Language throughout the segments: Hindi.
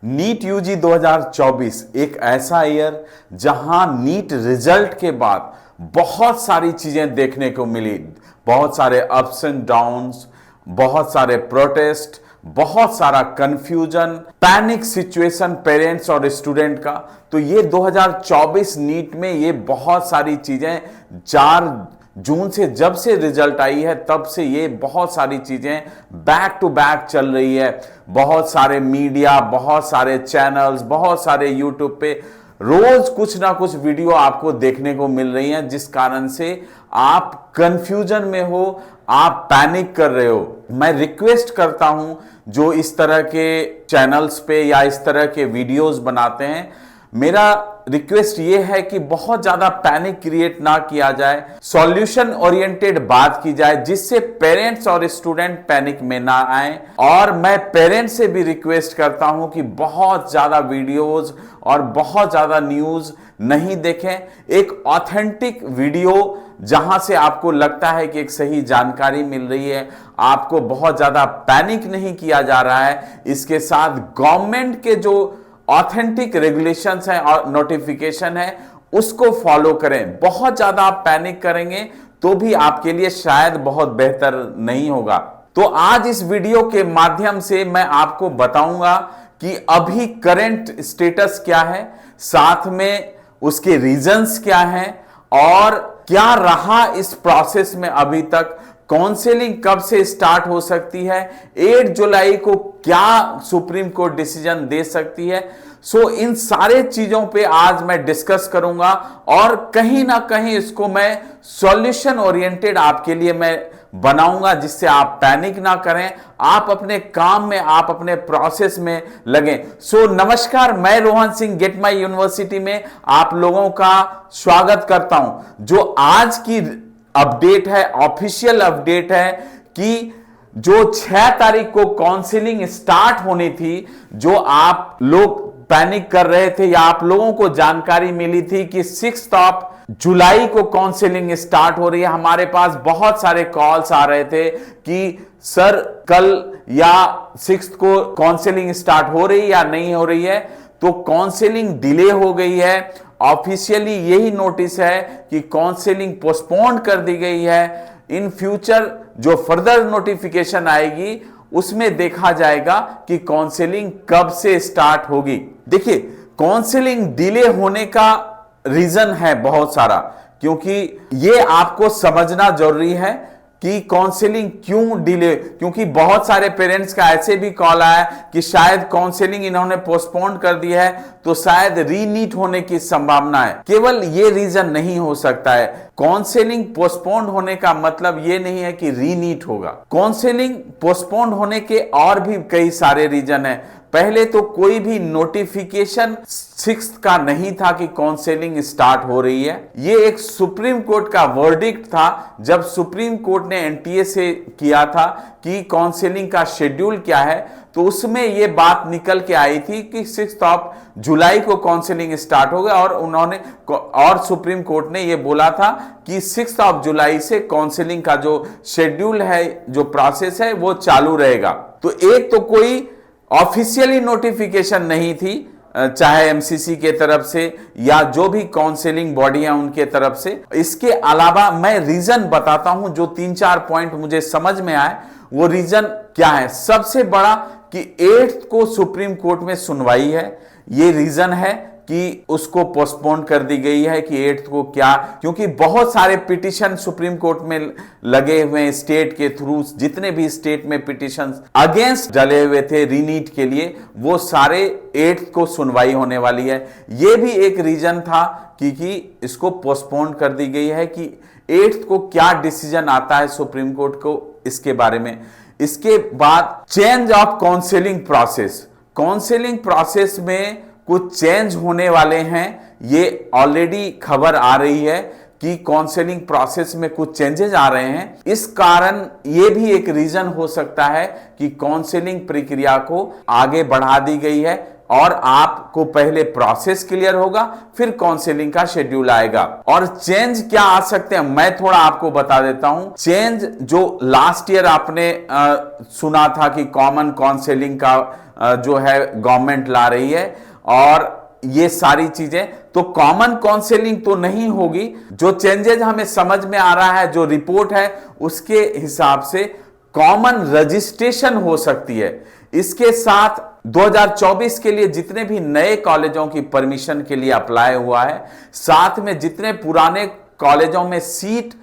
नीट यूजी 2024 एक ऐसा ईयर जहां नीट रिजल्ट के बाद बहुत सारी चीजें देखने को मिली। बहुत सारे अप्स एंड डाउन्स, बहुत सारे प्रोटेस्ट, बहुत सारा कंफ्यूजन, पैनिक सिचुएशन पेरेंट्स और स्टूडेंट का। तो ये 2024 नीट में ये बहुत सारी चीजें 4 जून से जब से रिजल्ट आई है तब से ये बहुत सारी चीजें बैक टू बैक चल रही है। बहुत सारे मीडिया, बहुत सारे चैनल्स, बहुत सारे यूट्यूब पे रोज कुछ ना कुछ वीडियो आपको देखने को मिल रही हैं, जिस कारण से आप कंफ्यूजन में हो, आप पैनिक कर रहे हो। मैं रिक्वेस्ट करता हूं जो इस तरह के चैनल्स पे या इस तरह के वीडियोस बनाते हैं, मेरा रिक्वेस्ट ये है कि बहुत ज्यादा पैनिक क्रिएट ना किया जाए, सॉल्यूशन ओरिएंटेड बात की जाए जिससे पेरेंट्स और स्टूडेंट पैनिक में ना आए। और मैं पेरेंट्स से भी रिक्वेस्ट करता हूं कि बहुत ज्यादा वीडियोस और बहुत ज्यादा न्यूज नहीं देखें। एक ऑथेंटिक वीडियो जहां से आपको लगता है कि एक सही जानकारी मिल रही है, आपको बहुत ज्यादा पैनिक नहीं किया जा रहा है, इसके साथ गवर्नमेंट के जो ऑथेंटिक रेगुलेशंस हैं और नोटिफिकेशन है उसको फॉलो करें। बहुत ज्यादा आप पैनिक करेंगे तो भी आपके लिए शायद बहुत बेहतर नहीं होगा। तो आज इस वीडियो के माध्यम से मैं आपको बताऊंगा कि अभी करंट स्टेटस क्या है, साथ में उसके रीजंस क्या हैं और क्या रहा इस प्रोसेस में अभी तक, काउंसलिंग कब से स्टार्ट हो सकती है, 8 जुलाई को क्या सुप्रीम कोर्ट डिसीजन दे सकती है। सो इन सारे चीजों पे आज मैं डिस्कस करूंगा और कहीं ना कहीं इसको मैं सॉल्यूशन ओरिएंटेड आपके लिए मैं बनाऊंगा जिससे आप पैनिक ना करें, आप अपने काम में, आप अपने प्रोसेस में लगें। सो नमस्कार, मैं Rohan Singh get my university में आप लोगों का स्वागत करता हूं। जो आज की अपडेट है, ऑफिशियल अपडेट है कि जो 6 तारीख को काउंसलिंग स्टार्ट होनी थी, जो आप लोग पैनिक कर रहे थे या आप लोगों को जानकारी मिली थी कि 6 जुलाई को काउंसलिंग स्टार्ट हो रही है। हमारे पास बहुत सारे कॉल्स आ रहे थे कि सर कल या 6 को काउंसलिंग स्टार्ट हो रही है या नहीं हो रही है। तो काउंसलिंग डिले हो गई है। ऑफिशियली यही नोटिस है कि काउंसलिंग पोस्टपोन कर दी गई है। इन फ्यूचर जो फर्दर नोटिफिकेशन आएगी उसमें देखा जाएगा कि काउंसलिंग कब से स्टार्ट होगी। देखिए, काउंसलिंग डिले होने का रीजन है बहुत सारा, क्योंकि ये आपको समझना जरूरी है कि काउंसलिंग क्यों डिले, क्योंकि बहुत सारे पेरेंट्स का ऐसे भी कॉल आया कि शायद काउंसलिंग इन्होंने पोस्टपोन कर दी है तो शायद रीनीट होने की संभावना है। केवल ये रीजन नहीं हो सकता है। काउंसलिंग पोस्टपोन होने का मतलब ये नहीं है कि रीनीट होगा। काउंसलिंग पोस्टपोन होने के और भी कई सारे रीजन है। पहले तो कोई भी नोटिफिकेशन 6 का नहीं था कि काउंसलिंग स्टार्ट हो रही है। ये एक सुप्रीम कोर्ट का वर्डिक्ट था जब सुप्रीम कोर्ट ने एनटीए से किया था कि काउंसलिंग का शेड्यूल क्या है। तो उसमें ये बात निकल के आई थी कि 6 जुलाई को काउंसलिंग स्टार्ट होगा और सुप्रीम कोर्ट ने ये बोला था कि 6 जुलाई से काउंसलिंग का जो शेड्यूल है, जो प्रोसेस है, वो चालू रहेगा। तो एक तो कोई ऑफिशियली नोटिफिकेशन नहीं थी, चाहे एमसीसी के तरफ से या जो भी काउंसलिंग बॉडी है उनके तरफ से। इसके अलावा मैं रीजन बताता हूं, जो 3-4 पॉइंट मुझे समझ में आए। वो रीजन क्या है? सबसे बड़ा कि 8 को सुप्रीम कोर्ट में सुनवाई है, ये रीजन है कि उसको पोस्टपोन कर दी गई है कि 8 को। क्या? क्योंकि बहुत सारे पिटीशन सुप्रीम कोर्ट में लगे हुए हैं स्टेट के थ्रू, जितने भी स्टेट में पिटीशन अगेंस्ट डले हुए थे रीनीट के लिए, वो सारे 8 को सुनवाई होने वाली है। ये भी एक रीजन था कि इसको पोस्टपोन कर दी गई है कि 8 को क्या डिसीजन आता है सुप्रीम कोर्ट को इसके बारे में। इसके बाद change of counselling process, counselling process में कुछ चेंज होने वाले हैं। ये ऑलरेडी खबर आ रही है कि काउंसलिंग प्रोसेस में कुछ चेंजेस आ रहे हैं। इस कारण ये भी एक रीजन हो सकता है कि काउंसलिंग प्रक्रिया को आगे बढ़ा दी गई है और आपको पहले प्रोसेस क्लियर होगा, फिर काउंसलिंग का शेड्यूल आएगा। और चेंज क्या आ सकते हैं मैं थोड़ा आपको बता देता हूं। चेंज जो लास्ट ईयर आपने सुना था कि कॉमन काउंसलिंग का जो है गवर्नमेंट ला रही है, और ये सारी चीजें तो कॉमन काउंसलिंग तो नहीं होगी। जो चेंजेस हमें समझ में आ रहा है, जो रिपोर्ट है उसके हिसाब से कॉमन रजिस्ट्रेशन हो सकती है। इसके साथ 2024 के लिए जितने भी नए कॉलेजों की परमिशन के लिए अप्लाई हुआ है, साथ में जितने पुराने कॉलेजों में सीट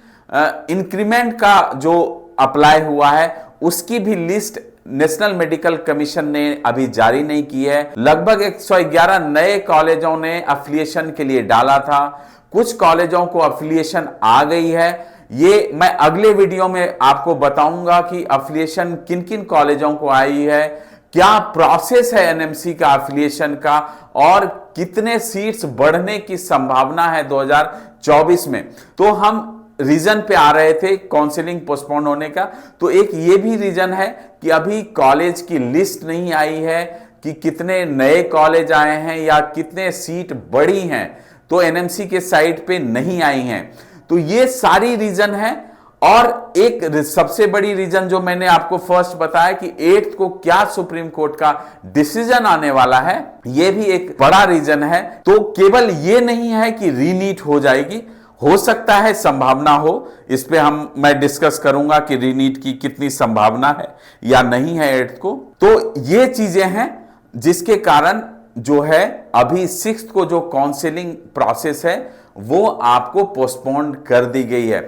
इंक्रीमेंट का जो अप्लाई हुआ है उसकी भी लिस्ट नेशनल मेडिकल कमीशन ने अभी जारी नहीं की है। लगभग 111 नए कॉलेजों ने एफिलिएशन के लिए डाला था। कुछ कॉलेजों को एफिलिएशन आ गई है। ये मैं अगले वीडियो में आपको बताऊंगा कि एफिलिएशन किन किन कॉलेजों को आई है, क्या प्रोसेस है एनएमसी का एफिलिएशन का, और कितने सीट्स बढ़ने की संभावना है 2024 में। तो हम रीजन पे आ रहे थे काउंसलिंग पोस्टपोन होने का, तो एक ये भी रीजन है कि अभी कॉलेज की लिस्ट नहीं आई है कि कितने नए कॉलेज आए हैं या कितने सीट बढ़ी हैं, तो एनएमसी के साइट पे नहीं आई हैं। तो ये सारी रीजन है। और एक सबसे बड़ी रीजन जो मैंने आपको फर्स्ट बताया कि 8th को क्या सुप्रीम कोर्ट का डिसीजन आने वाला है, ये भी एक बड़ा रीजन है। तो केवल ये नहीं है कि रीनीट हो जाएगी, हो सकता है संभावना हो, इस पे मैं डिस्कस करूंगा कि रीनीट की कितनी संभावना है या नहीं है 8th को। तो ये चीजें हैं जिसके कारण जो है अभी 6th को जो काउंसलिंग प्रोसेस है वो आपको पोस्टपोन कर दी गई है।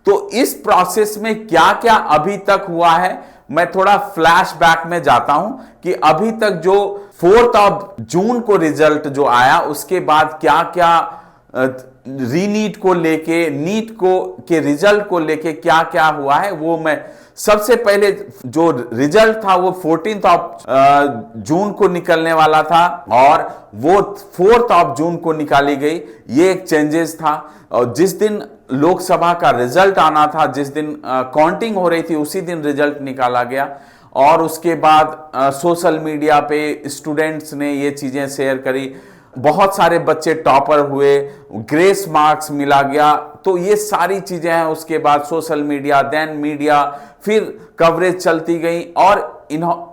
तो इस प्रोसेस में क्या क्या अभी तक हुआ है, मैं थोड़ा फ्लैशबैक में जाता हूं कि अभी तक जो 4 जून को रिजल्ट जो आया उसके बाद क्या क्या रीनीट को लेके, नीट को के रिजल्ट को लेके क्या क्या हुआ है, वो मैं सबसे पहले जो रिजल्ट था वो 14 जून को निकलने वाला था और वो 4 जून को निकाली गई। ये एक चेंजेस था। और जिस दिन लोकसभा का रिजल्ट आना था, जिस दिन काउंटिंग हो रही थी, उसी दिन रिजल्ट निकाला गया। और उसके बाद सोशल मीडिया पे स्टूडेंट्स ने ये चीजें शेयर करी, बहुत सारे बच्चे टॉपर हुए, ग्रेस मार्क्स मिला गया। तो ये सारी चीजें हैं। उसके बाद सोशल मीडिया, देन मीडिया, फिर कवरेज चलती गई और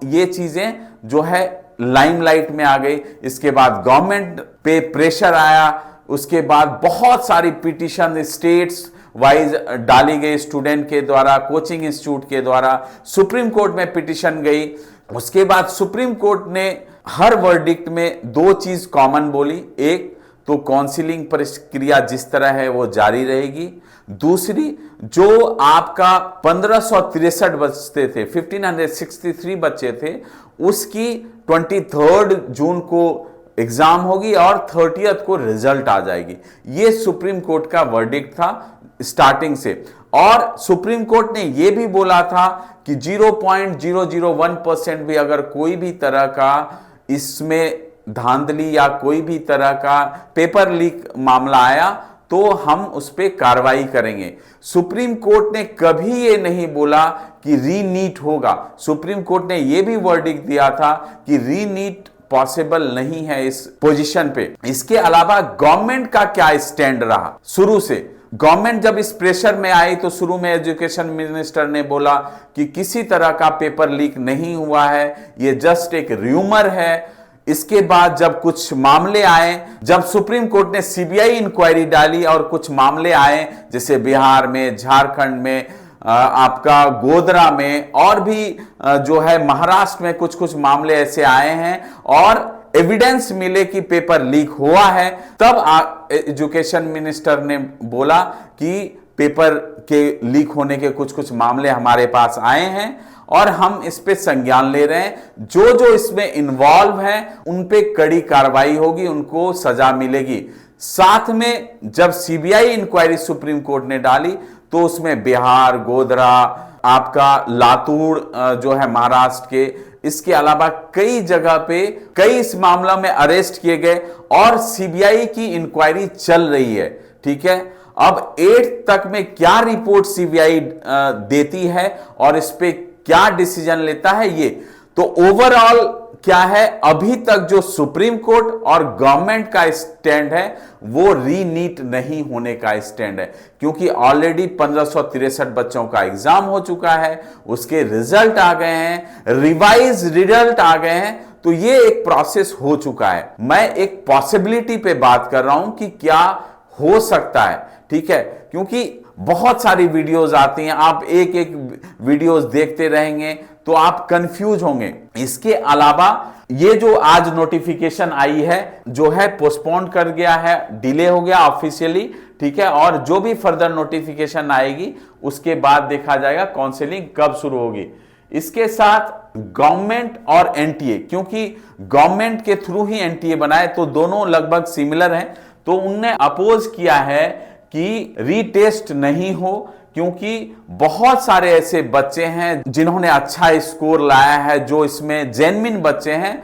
ये चीजें जो है लाइमलाइट में आ गई। इसके बाद गवर्नमेंट पे प्रेशर आया। उसके बाद बहुत सारी पिटीशन स्टेट्स वाइज डाली गई, स्टूडेंट के द्वारा, कोचिंग इंस्टीट्यूट के द्वारा, सुप्रीम कोर्ट में पिटीशन गई। उसके बाद सुप्रीम कोर्ट ने हर वर्डिक्ट में 2 चीज कॉमन बोली। एक तो काउंसलिंग प्रक्रिया जिस तरह है वो जारी रहेगी। दूसरी, जो आपका 1563 बच्चे थे, 1563 बच्चे थे, उसकी 23 जून को एग्जाम होगी और 30 को रिजल्ट आ जाएगी। ये सुप्रीम कोर्ट का वर्डिक्ट था स्टार्टिंग से। और सुप्रीम कोर्ट ने यह भी बोला था कि 0.001% भी अगर कोई भी तरह का इसमें धांधली या कोई भी तरह का पेपर लीक मामला आया तो हम उस पर कार्रवाई करेंगे। सुप्रीम कोर्ट ने कभी ये नहीं बोला कि रीनीट होगा। सुप्रीम कोर्ट ने यह भी वर्डिक्ट दिया था कि रीनीट पॉसिबल नहीं है इस पोजीशन पे। इसके अलावा गवर्नमेंट का क्या स्टैंड रहा शुरू से? गवर्नमेंट जब इस प्रेशर में आई तो शुरू में एजुकेशन मिनिस्टर ने बोला कि किसी तरह का पेपर लीक नहीं हुआ है, ये जस्ट एक र्यूमर है। इसके बाद जब कुछ मामले आए, जब सुप्रीम कोर्ट ने सीबीआई इंक्वायरी डाली और कुछ मामले आए, जैसे बिहार में, झारखंड में, आपका गोधरा में और भी जो है महाराष्ट्र में कुछ कुछ मामले ऐसे आए हैं और एविडेंस मिले कि पेपर लीक हुआ है, तब एजुकेशन मिनिस्टर ने बोला कि पेपर के लीक होने के कुछ कुछ मामले हमारे पास आए हैं और हम इस पे संज्ञान ले रहे हैं। जो जो इसमें इन्वॉल्व हैं उन पे कड़ी कार्रवाई होगी, उनको सजा मिलेगी। साथ में जब सीबीआई इंक्वायरी सुप्रीम कोर्ट ने डाली तो उसमें बिहार, गोधरा, आपका लातूर जो है महाराष्ट्र के, इसके अलावा कई जगह पे कई इस मामला में अरेस्ट किए गए और सीबीआई की इंक्वायरी चल रही है। ठीक है, अब 8 तक में क्या रिपोर्ट सीबीआई देती है और इस पे क्या डिसीजन लेता है, ये तो ओवरऑल क्या है, अभी तक जो सुप्रीम कोर्ट और गवर्नमेंट का स्टैंड है वो रीनीट नहीं होने का स्टैंड है, क्योंकि ऑलरेडी 1563 बच्चों का एग्जाम हो चुका है, उसके रिजल्ट आ गए हैं, रिवाइज रिजल्ट आ गए हैं। तो ये एक प्रोसेस हो चुका है। मैं एक पॉसिबिलिटी पे बात कर रहा हूं कि क्या हो सकता है, ठीक है, क्योंकि बहुत सारी वीडियोस आती हैं, आप एक एक वीडियोस देखते रहेंगे तो आप कंफ्यूज होंगे। इसके अलावा ये जो आज नोटिफिकेशन आई है जो है पोस्टपोन कर गया है, डिले हो गया ऑफिशियली, ठीक है, और जो भी फर्दर नोटिफिकेशन आएगी उसके बाद देखा जाएगा काउंसलिंग कब शुरू होगी। इसके साथ गवर्नमेंट और एनटीए, क्योंकि गवर्नमेंट के थ्रू ही एनटीए बनाए तो दोनों लगभग सिमिलर हैं, तो उनने अपोज किया है कि रीटेस्ट नहीं हो, क्योंकि बहुत सारे ऐसे बच्चे हैं जिन्होंने अच्छा स्कोर लाया है, जो इसमें जेन्युइन बच्चे हैं,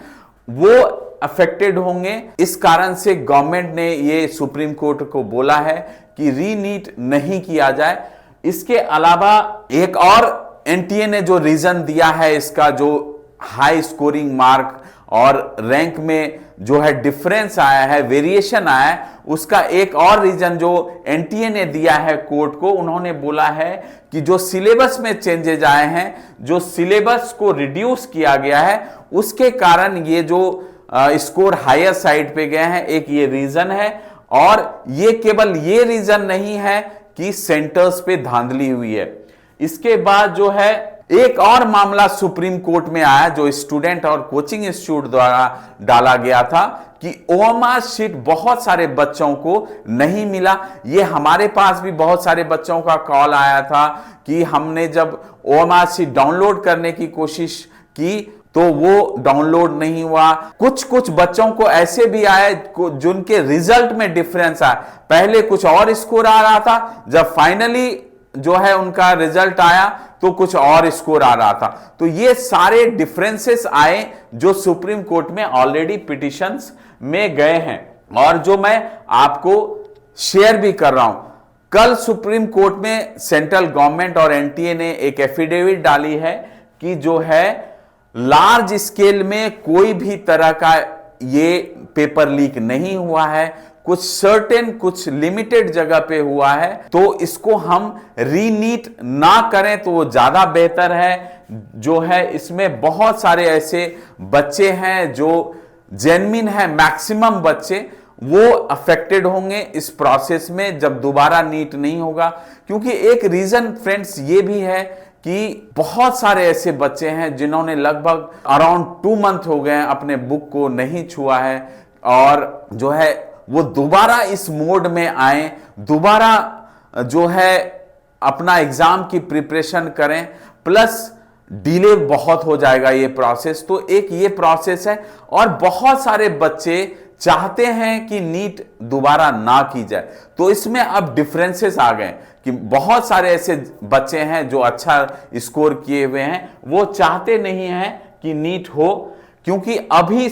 वो अफेक्टेड होंगे। इस कारण से गवर्नमेंट ने ये सुप्रीम कोर्ट को बोला है कि रीनीट नहीं किया जाए। इसके अलावा एक और एनटीए ने जो रीजन दिया है इसका, जो हाई स्कोरिंग मार्क और रैंक में जो है डिफरेंस आया है, वेरिएशन आया है, उसका एक और रीजन जो एनटीए ने दिया है कोर्ट को, उन्होंने बोला है कि जो सिलेबस में चेंजेज आए हैं, जो सिलेबस को रिड्यूस किया गया है, उसके कारण ये जो स्कोर हायर साइड पे गए हैं, एक ये रीजन है। और ये केवल ये रीजन नहीं है कि सेंटर्स पे धांधली हुई है। इसके बाद जो है एक और मामला सुप्रीम कोर्ट में आया जो स्टूडेंट और कोचिंग इंस्टीट्यूट द्वारा डाला गया था कि ओएमआर शीट बहुत सारे बच्चों को नहीं मिला। ये हमारे पास भी बहुत सारे बच्चों का कॉल आया था कि हमने जब ओएमआर शीट डाउनलोड करने की कोशिश की तो वो डाउनलोड नहीं हुआ। कुछ बच्चों को ऐसे भी आए जिनके रिजल्ट में डिफरेंस आया, पहले कुछ और स्कोर आ रहा था, जब फाइनली जो है उनका रिजल्ट आया तो कुछ और स्कोर आ रहा था। तो ये सारे डिफरेंसेस आए जो सुप्रीम कोर्ट में ऑलरेडी पिटिशंस में गए हैं और जो मैं आपको शेयर भी कर रहा हूं। कल सुप्रीम कोर्ट में सेंट्रल गवर्नमेंट और एनटीए ने एक एफिडेविट डाली है कि जो है लार्ज स्केल में कोई भी तरह का ये पेपर लीक नहीं हुआ है, कुछ लिमिटेड जगह पे हुआ है, तो इसको हम रीनीट ना करें तो वो ज्यादा बेहतर है। जो है इसमें बहुत सारे ऐसे बच्चे हैं जो जेन्युइन है, मैक्सिमम बच्चे वो अफेक्टेड होंगे इस प्रोसेस में जब दोबारा नीट नहीं होगा। क्योंकि एक रीजन फ्रेंड्स ये भी है कि बहुत सारे ऐसे बच्चे हैं जिन्होंने लगभग अराउंड 2 मंथ हो गए अपने बुक को नहीं छुआ है और जो है वो दोबारा इस मोड में आए, दोबारा जो है अपना एग्जाम की प्रिपरेशन करें, प्लस डिले बहुत हो जाएगा ये प्रोसेस। तो एक ये प्रोसेस है और बहुत सारे बच्चे चाहते हैं कि नीट दोबारा ना की जाए। तो इसमें अब डिफरेंसेस आ गए कि बहुत सारे ऐसे बच्चे हैं जो अच्छा स्कोर किए हुए हैं, वो चाहते नहीं हैं कि नीट हो, क्योंकि अभी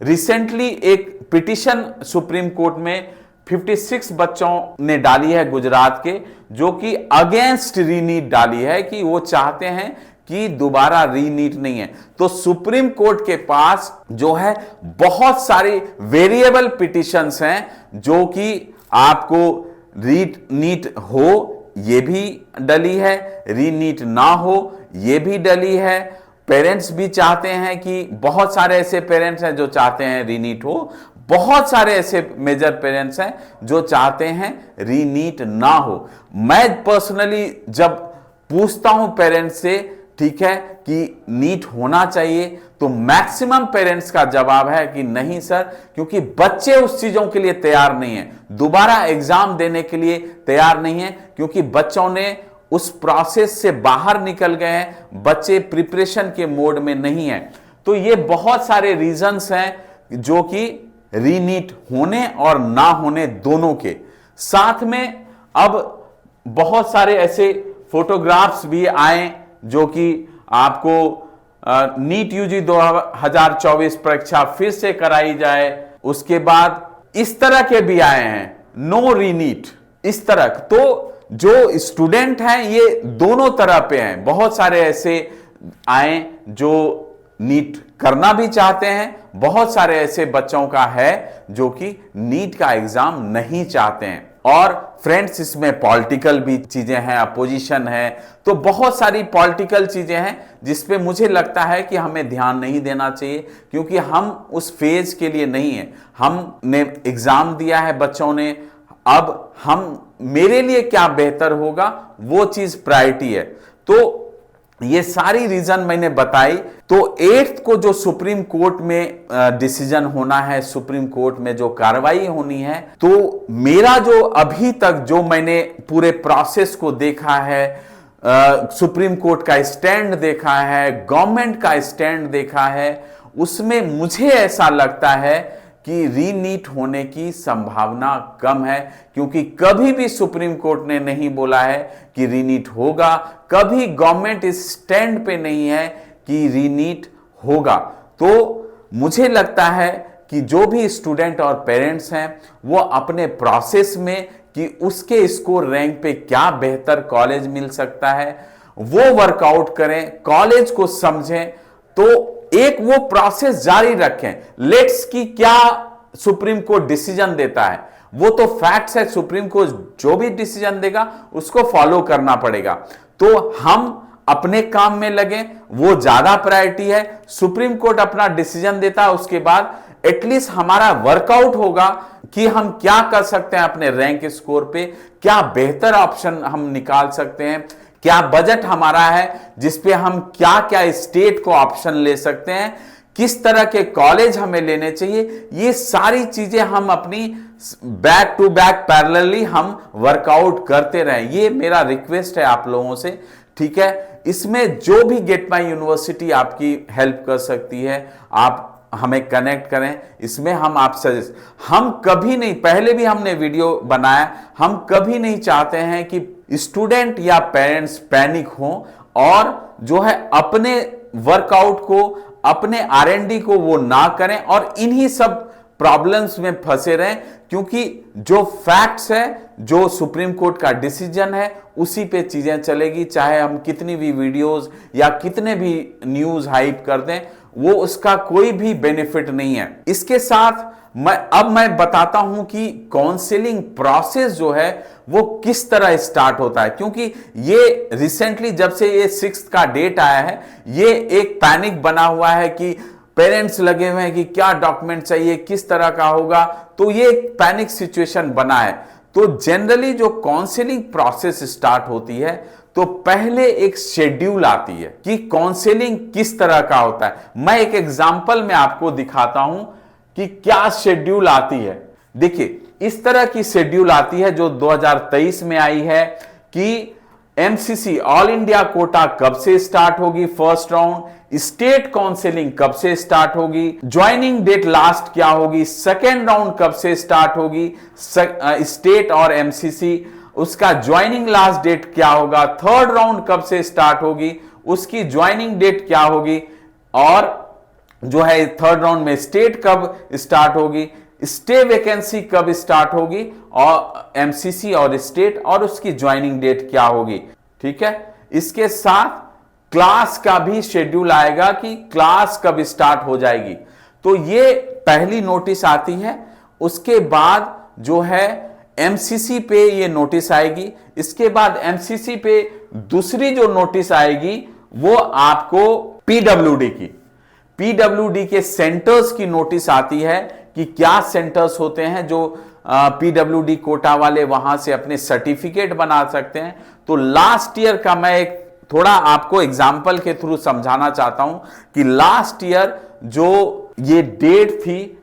रिसेंटली एक पिटिशन सुप्रीम कोर्ट में 56 बच्चों ने डाली है गुजरात के, जो कि अगेंस्ट रीनीट डाली है कि वो चाहते हैं कि दोबारा रीनीट नहीं है। तो सुप्रीम कोर्ट के पास जो है बहुत सारी वेरिएबल पिटिशंस हैं जो कि आपको रीनीट हो ये भी डली है, रीनीट ना हो ये भी डली है। पेरेंट्स भी चाहते हैं कि बहुत सारे ऐसे पेरेंट्स हैं जो चाहते हैं रीनीट हो, बहुत सारे ऐसे मेजर पेरेंट्स हैं जो चाहते हैं रीनीट ना हो। मैं पर्सनली जब पूछता हूं पेरेंट्स से, ठीक है, कि नीट होना चाहिए, तो मैक्सिमम पेरेंट्स का जवाब है कि नहीं सर, क्योंकि बच्चे उस चीजों के लिए तैयार नहीं है, दोबारा एग्जाम देने के लिए तैयार नहीं है, क्योंकि बच्चों ने उस प्रोसेस से बाहर निकल गए हैं, बच्चे प्रिपरेशन के मोड में नहीं है। तो ये बहुत सारे रीजंस हैं जो कि रीनीट होने और ना होने दोनों के। साथ में अब बहुत सारे ऐसे फोटोग्राफ्स भी आए जो कि आपको नीट यूजी 2024 परीक्षा फिर से कराई जाए, उसके बाद इस तरह के भी आए हैं नो रीनीट, इस तरह। तो जो स्टूडेंट हैं ये दोनों तरह पे हैं, बहुत सारे ऐसे आए जो नीट करना भी चाहते हैं, बहुत सारे ऐसे बच्चों का है जो कि नीट का एग्जाम नहीं चाहते हैं। और फ्रेंड्स इसमें पॉलिटिकल भी चीजें हैं, अपोजिशन है, तो बहुत सारी पॉलिटिकल चीजें हैं जिसपे मुझे लगता है कि हमें ध्यान नहीं देना चाहिए, क्योंकि हम उस फेज के लिए नहीं है। हमने एग्जाम दिया है बच्चों ने, अब हम मेरे लिए क्या बेहतर होगा वो चीज प्रायोरिटी है। तो ये सारी रीजन मैंने बताई। तो 8th को जो सुप्रीम कोर्ट में डिसीजन होना है, सुप्रीम कोर्ट में जो कार्रवाई होनी है, तो मेरा जो अभी तक जो मैंने पूरे प्रोसेस को देखा है, सुप्रीम कोर्ट का स्टैंड देखा है, गवर्नमेंट का स्टैंड देखा है, उसमें मुझे ऐसा लगता है कि रीनीट होने की संभावना कम है, क्योंकि कभी भी सुप्रीम कोर्ट ने नहीं बोला है कि रीनीट होगा, कभी गवर्नमेंट इस स्टैंड पे नहीं है कि रीनीट होगा। तो मुझे लगता है कि जो भी स्टूडेंट और पेरेंट्स हैं वो अपने प्रोसेस में कि उसके स्कोर रैंक पे क्या बेहतर कॉलेज मिल सकता है वो वर्कआउट करें, कॉलेज को समझें, तो एक वो प्रोसेस जारी रखें। लेट्स की क्या सुप्रीम कोर्ट डिसीजन देता है, वो तो फैक्ट्स है, सुप्रीम कोर्ट जो भी डिसीजन देगा उसको फॉलो करना पड़ेगा। तो हम अपने काम में लगे, वो ज्यादा प्रायोरिटी है। सुप्रीम कोर्ट अपना डिसीजन देता है, उसके बाद एटलीस्ट हमारा वर्कआउट होगा कि हम क्या कर सकते हैं अपने रैंक स्कोर पे, क्या बेहतर ऑप्शन हम निकाल सकते हैं, क्या बजट हमारा है जिसपे हम क्या क्या स्टेट को ऑप्शन ले सकते हैं, किस तरह के कॉलेज हमें लेने चाहिए, ये सारी चीजें हम अपनी बैक टू बैक पैरेलली हम वर्कआउट करते रहें। ये मेरा रिक्वेस्ट है आप लोगों से, ठीक है। इसमें जो भी गेट माई यूनिवर्सिटी आपकी हेल्प कर सकती है, आप हमें कनेक्ट करें। इसमें हम आपसे, हम कभी नहीं, पहले भी हमने वीडियो बनाया, हम कभी नहीं चाहते हैं कि स्टूडेंट या पेरेंट्स पैनिक हो और जो है अपने वर्कआउट को, अपने R&D को वो ना करें और इन्हीं सब प्रॉब्लम्स में फंसे रहें, क्योंकि जो फैक्ट्स है, जो सुप्रीम कोर्ट का डिसीजन है, उसी पे चीजें चलेगी। चाहे हम कितनी भी वीडियोस या कितने भी न्यूज हाइप कर दें, वो उसका कोई भी बेनिफिट नहीं है। इसके साथ मैं बताता हूं कि काउंसलिंग प्रोसेस जो है वो किस तरह स्टार्ट होता है, क्योंकि ये रिसेंटली जब से ये 6th का डेट आया है, ये एक पैनिक बना हुआ है कि पेरेंट्स लगे हुए हैं कि क्या डॉक्यूमेंट चाहिए, किस तरह का होगा, तो ये एक पैनिक सिचुएशन बना है। तो जनरली जो काउंसलिंग प्रोसेस स्टार्ट होती है, तो पहले एक शेड्यूल आती है कि काउंसलिंग किस तरह का होता है। मैं एक एग्जांपल में आपको दिखाता हूं कि क्या शेड्यूल आती है। देखिए, इस तरह की शेड्यूल आती है जो 2023 में आई है कि एमसीसी ऑल इंडिया कोटा कब से स्टार्ट होगी, फर्स्ट राउंड, स्टेट काउंसलिंग कब से स्टार्ट होगी, ज्वाइनिंग डेट लास्ट क्या होगी, सेकेंड राउंड कब से स्टार्ट होगी, स्टेट और एमसीसी, उसका ज्वाइनिंग लास्ट डेट क्या होगा, थर्ड राउंड कब से स्टार्ट होगी, उसकी ज्वाइनिंग डेट क्या होगी, और जो है थर्ड राउंड में स्टेट कब स्टार्ट होगी, स्टे वैकेंसी कब स्टार्ट होगी, और एमसीसी और स्टेट, और उसकी ज्वाइनिंग डेट क्या होगी। ठीक है, इसके साथ क्लास का भी शेड्यूल आएगा कि क्लास कब स्टार्ट हो जाएगी। तो ये पहली नोटिस आती है। उसके बाद जो है एमसीसी पे ये नोटिस आएगी। इसके बाद एमसीसी पे दूसरी जो नोटिस आएगी वो आपको पीडब्ल्यूडी के सेंटर्स की नोटिस आती है कि क्या सेंटर्स होते हैं जो पीडब्ल्यूडी कोटा वाले वहां से अपने सर्टिफिकेट बना सकते हैं। तो लास्ट ईयर का मैं एक थोड़ा आपको एग्जाम्पल के थ्रू समझाना चाहता हूं कि लास्ट ईयर जो ये डेट थी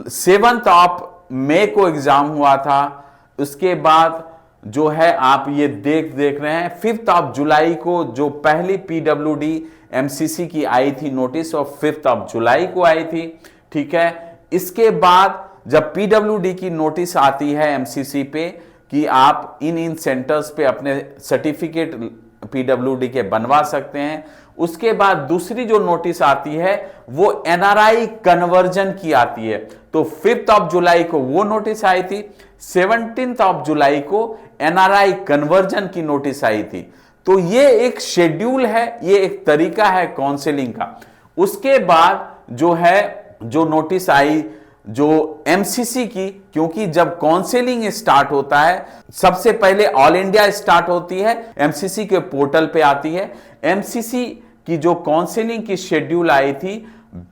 7th ऑफ मई को एग्जाम हुआ था। उसके बाद जो है आप ये देख रहे हैं 5th ऑफ जुलाई को जो पहली पीडब्ल्यूडी एमसीसी की आई थी नोटिस, और 5th ऑफ जुलाई को आई थी। ठीक है, इसके बाद जब पीडब्ल्यूडी की नोटिस आती है एमसीसी पे कि आप इन सेंटर्स पे अपने सर्टिफिकेट पीडब्ल्यूडी के बनवा सकते हैं, उसके बाद दूसरी जो नोटिस आती है वो एनआरआई कन्वर्जन की आती है। तो 5th ऑफ जुलाई को वो नोटिस आई थी, 17th ऑफ जुलाई को एनआरआई कन्वर्जन की नोटिस आई थी। तो ये एक शेड्यूल है, ये एक तरीका है काउंसलिंग का। उसके बाद जो है जो नोटिस आई जो एमसीसी की, क्योंकि जब काउंसलिंग स्टार्ट होता है सबसे पहले ऑल इंडिया स्टार्ट होती है, एमसीसी के पोर्टल पे आती है। एमसीसी की जो काउंसलिंग की शेड्यूल आई थी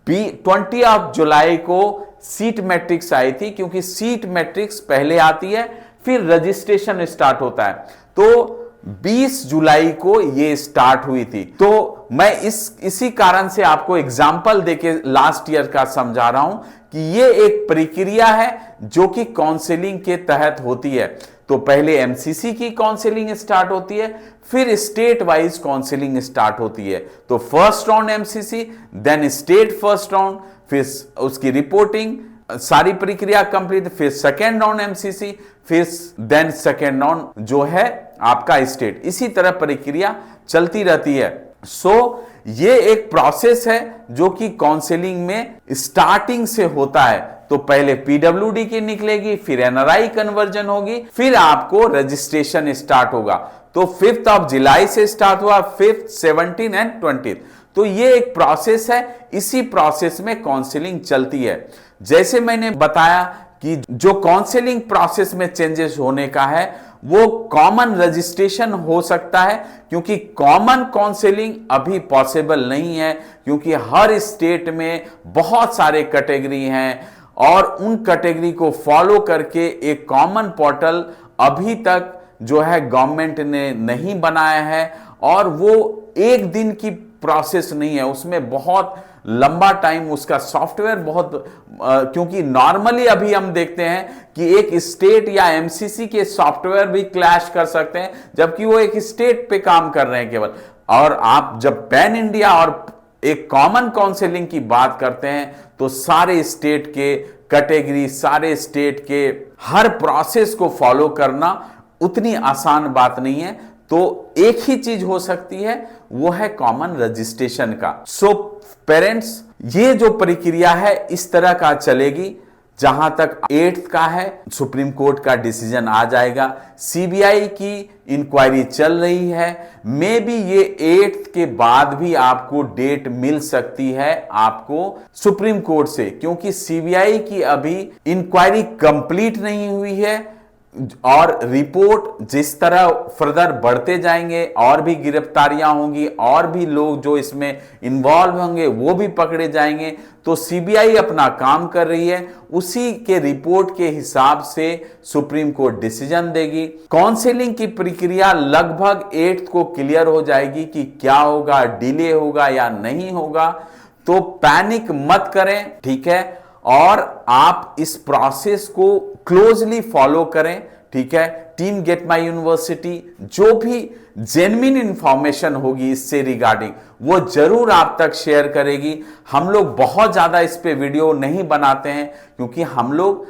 20 जुलाई को सीट मैट्रिक्स आई थी, क्योंकि सीट मैट्रिक्स पहले आती है फिर रजिस्ट्रेशन स्टार्ट होता है। तो 20 जुलाई को ये स्टार्ट हुई थी। तो मैं इसी कारण से आपको एग्जाम्पल देके लास्ट ईयर का समझा रहा हूं कि ये एक प्रक्रिया है जो कि काउंसलिंग के तहत होती है। तो पहले एमसीसी की काउंसलिंग स्टार्ट होती है, फिर स्टेट वाइज काउंसलिंग स्टार्ट होती है। तो first round MCC, then state first round, फिर उसकी रिपोर्टिंग, सारी प्रक्रिया कंप्लीट, फिर सेकेंड राउंड एमसीसी, फिर देन सेकेंड राउंड जो है आपका स्टेट। इसी तरह प्रक्रिया चलती रहती है। सो ये एक प्रोसेस है जो कि काउंसलिंग में स्टार्टिंग से होता है। तो पहले पीडब्ल्यूडी की निकलेगी, फिर एनआरआई कन्वर्जन होगी, फिर आपको रजिस्ट्रेशन स्टार्ट होगा। तो 5 जुलाई से स्टार्ट हुआ, 5, 17 एंड 20। तो ये एक प्रोसेस है, इसी प्रोसेस में काउंसलिंग चलती है। जैसे मैंने बताया कि जो काउंसलिंग प्रोसेस में चेंजेस होने का है वो कॉमन रजिस्ट्रेशन हो सकता है, क्योंकि कॉमन काउंसलिंग अभी पॉसिबल नहीं है, क्योंकि हर स्टेट में बहुत सारे कैटेगरी हैं और उन कैटेगरी को फॉलो करके एक कॉमन पोर्टल अभी तक जो है गवर्नमेंट ने नहीं बनाया है। और वो एक दिन की प्रोसेस नहीं है, उसमें बहुत लंबा टाइम, उसका सॉफ्टवेयर बहुत क्योंकि नॉर्मली अभी हम देखते हैं कि एक स्टेट या एमसीसी के सॉफ्टवेयर भी क्लैश कर सकते हैं, जबकि वो एक स्टेट पे काम कर रहे हैं केवल। और आप जब पैन इंडिया और एक कॉमन काउंसलिंग की बात करते हैं तो सारे स्टेट के कैटेगरी, सारे स्टेट के हर प्रोसेस को फॉलो करना उतनी आसान बात नहीं है। तो एक ही चीज हो सकती है, वो है कॉमन रजिस्ट्रेशन का। सो पेरेंट्स, ये जो प्रक्रिया है इस तरह का चलेगी। जहां तक 8th का है, सुप्रीम कोर्ट का डिसीजन आ जाएगा। सीबीआई की इंक्वायरी चल रही है, मे बी ये 8th के बाद भी आपको डेट मिल सकती है आपको सुप्रीम कोर्ट से, क्योंकि सीबीआई की अभी इंक्वायरी कंप्लीट नहीं हुई है। और रिपोर्ट जिस तरह फर्दर बढ़ते जाएंगे और भी गिरफ्तारियां होंगी और भी लोग जो इसमें इन्वॉल्व होंगे वो भी पकड़े जाएंगे। तो सीबीआई अपना काम कर रही है, उसी के रिपोर्ट के हिसाब से सुप्रीम कोर्ट डिसीजन देगी। काउंसलिंग की प्रक्रिया लगभग 8th को क्लियर हो जाएगी कि क्या होगा, डिले होगा या नहीं होगा। तो पैनिक मत करें, ठीक है, और आप इस प्रोसेस को क्लोजली फॉलो करें, ठीक है। टीम गेट माई यूनिवर्सिटी जो भी जेन्युइन इंफॉर्मेशन होगी इससे रिगार्डिंग वो जरूर आप तक शेयर करेगी। हम लोग बहुत ज्यादा इस पे वीडियो नहीं बनाते हैं, क्योंकि हम लोग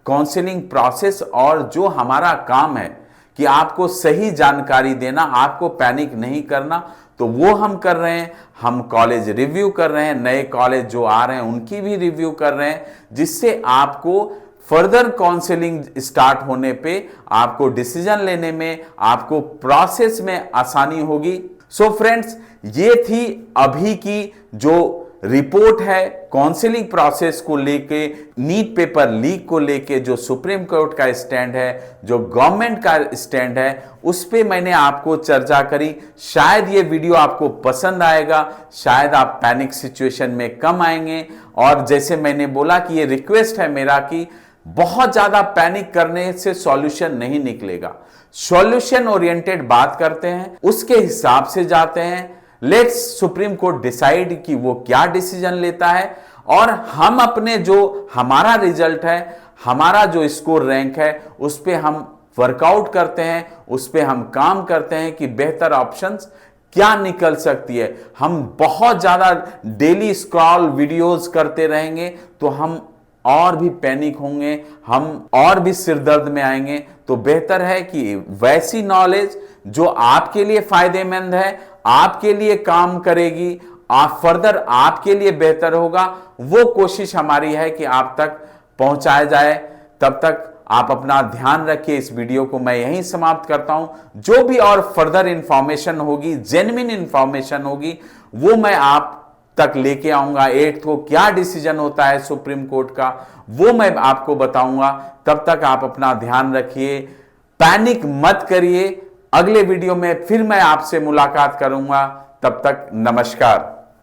काउंसलिंग प्रोसेस और जो हमारा काम है कि आपको सही जानकारी देना, आपको पैनिक नहीं करना, तो वो हम कर रहे हैं। हम कॉलेज रिव्यू कर रहे हैं, नए कॉलेज जो आ रहे हैं उनकी भी रिव्यू कर रहे हैं, जिससे आपको फर्दर काउंसलिंग स्टार्ट होने पे आपको डिसीजन लेने में, आपको प्रोसेस में आसानी होगी। सो फ्रेंड्स, ये थी अभी की जो रिपोर्ट है काउंसलिंग प्रोसेस को लेके, नीट पेपर लीक को लेके जो सुप्रीम कोर्ट का स्टैंड है, जो गवर्नमेंट का स्टैंड है, उस पे मैंने आपको चर्चा करी। शायद ये वीडियो आपको पसंद आएगा, शायद आप पैनिक सिचुएशन में कम आएंगे। और जैसे मैंने बोला कि ये रिक्वेस्ट है मेरा कि बहुत ज्यादा पैनिक करने से सॉल्यूशन नहीं निकलेगा। सॉल्यूशन ओरिएंटेड बात करते हैं, उसके हिसाब से जाते हैं। लेट्स सुप्रीम कोर्ट डिसाइड कि वो क्या डिसीजन लेता है, और हम अपने जो हमारा रिजल्ट है, हमारा जो स्कोर रैंक है, उस पे हम वर्कआउट करते हैं, उस पे हम काम करते हैं कि बेहतर ऑप्शंस क्या निकल सकती है। हम बहुत ज्यादा डेली स्क्रॉल वीडियोस करते रहेंगे तो हम और भी पैनिक होंगे, हम और भी सिरदर्द में आएंगे। तो बेहतर है कि वैसी नॉलेज जो आपके लिए फायदेमंद है, आपके लिए काम करेगी, आप फर्दर आपके लिए बेहतर होगा, वो कोशिश हमारी है कि आप तक पहुंचाया जाए। तब तक आप अपना ध्यान रखिए। इस वीडियो को मैं यहीं समाप्त करता हूं। जो भी और फर्दर इंफॉर्मेशन होगी, जेन्युइन इंफॉर्मेशन होगी, वो मैं आप तक लेके आऊंगा। 8th को क्या डिसीजन होता है सुप्रीम कोर्ट का, वो मैं आपको बताऊंगा। तब तक आप अपना ध्यान रखिए, पैनिक मत करिए। अगले वीडियो में फिर मैं आपसे मुलाकात करूंगा। तब तक नमस्कार।